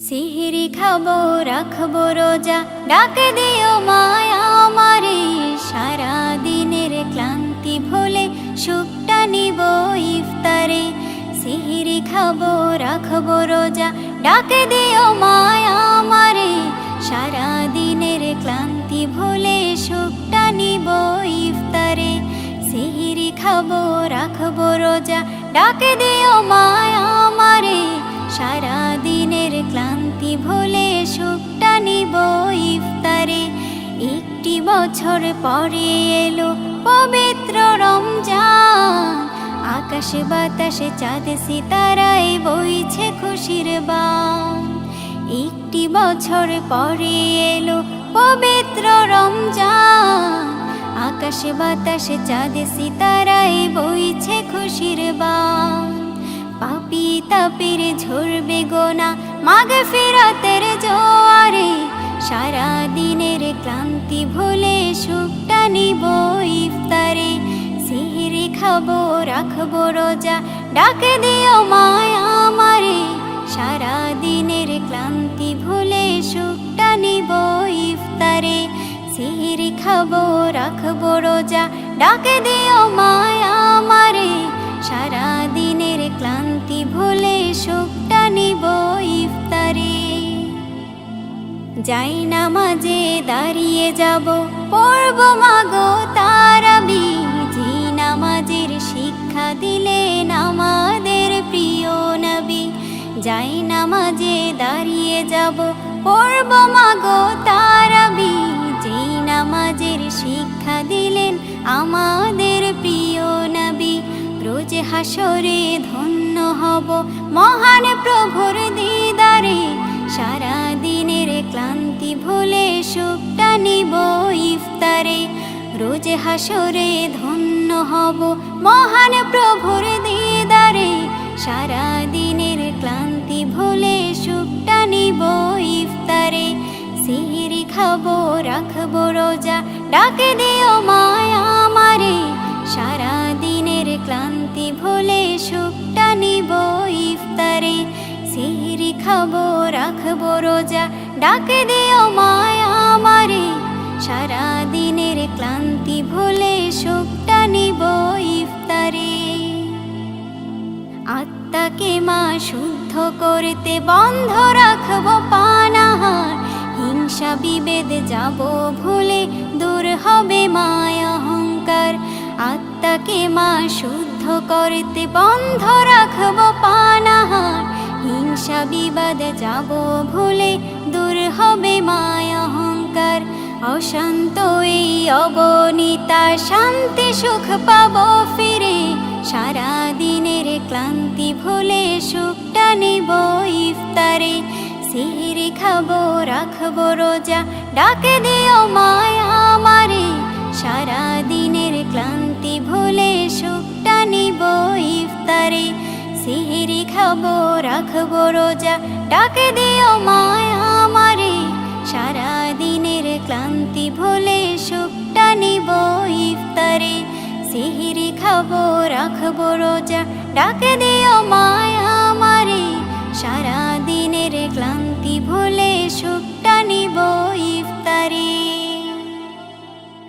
সিহরি খাবো রাখবো রোজা, ডাকে দিও মায়া আমারে। সারা দিনের ক্লান্তি ভুলে সুখটা নিব ইফতারে। সিহরি খাবো রাখবো রোজা, ডাকে দিও মায়া আমারে। সারা দিনের ক্লান্তি ভুলে সুখটা নিব ইফতারে। সিহরি খাবো রাখবো রোজা, ডাকে দিও মায়া আমারে। সারা দিনের ক্লান্তি ভুলে সুখটা নিব ইফতারে। একটি বছর পরে এলো পবিত্র রমজান, আকাশে বাতাসে চাঁদ সিতারায় বইছে খুশির বান। একটি বছর পরে এলো পবিত্র রমজান, আকাশে বাতাসে চাঁদ সিতারায় বইছে খুশির বান। পাপী তাপের ঝরবে গোনা মাগফিরাতের জোয়ারে। সারা দিনের ক্লান্তি ভুলে সুখটা নিব ইফতারে। সিহরি খাবো রাখবো রোজা, ডাকে দিও মায়া আমারে। সারা দিনের ক্লান্তি ভুলে সুখটা নিব ইফতারে। সিহরি খাবো রাখবো রোজা, ডাকে দিও মায়া আমারে। সারা দিনের ক্লান্তি ভুলে সুখটা নিব ইফতারে। যাই নামাজে দাঁড়িয়ে যাব, পড়ব মাগো তারাবি। যে নামাজের শিক্ষা দিলেন আমাদের প্রিয় নবী। যাই নামাজে দাঁড়িয়ে যাব, পড়ব মাগো তারাবি। যে নামাজের শিক্ষা দিলেন আমাদের প্রিয় নবী। রোজ হাসরে ধন্য হব মহান প্রভুর দিদারে। সারা দিনের ক্লান্তি ভুলে সুখটা নিব ইফতারে। রোজ হাসরে ধন্য হব মহান প্রভুর দিদারে। সারা দিনের ক্লান্তি ভুলে সুখটা নিব ইফতারে। সিহরি খাবো রাখবো রোজা, ডাকে দিও মায়া আমারে। সারা দিনের ক্লান্তি ভুলে সুখটা নিব ইফতারে। সিহরি খাবো রাখবো রোজা, ডাকে দিও মায়া আমারে। সারা দিনের ক্লান্তি ভুলে সুখটা নিব ইফতারে। আত্মাকে মা শুদ্ধ করতে বন্ধ রাখবো পানাহার। হিংসা বিভেদ যাব ভুলে দূর হবে মায়া অহংকার। আত্মাকে মা শুদ্ধ করতে বন্ধ রাখবো পানাহার। হিংসা বিবাদ যাব ভুলে দূর হবে মায়া অহংকার। অশান্ত এই অগণিতা শান্তি সুখ পাবো ফিরে। সারা দিনের ক্লান্তি ভুলে সুখটা নিব ইফতারে। সিহরি খাবো রাখবো রোজা, ডাকে দিও মায়া আমারে। সারা দিনের ক্লান্তি ভুলে সুখটা নিব ইফতারে। সিহরি খাবো রাখবো রোজা, ডাকে দিও মায়া আমারে। সারা দিনের ক্লান্তি ভুলে সুখটা নিব ইফতারে। সিহরি খাবো রাখবো রোজা, ডাকে দিও মায়া আমারে। সারা দিনের ক্লান্তি ভুলে সুখটা নিব ইফতারে।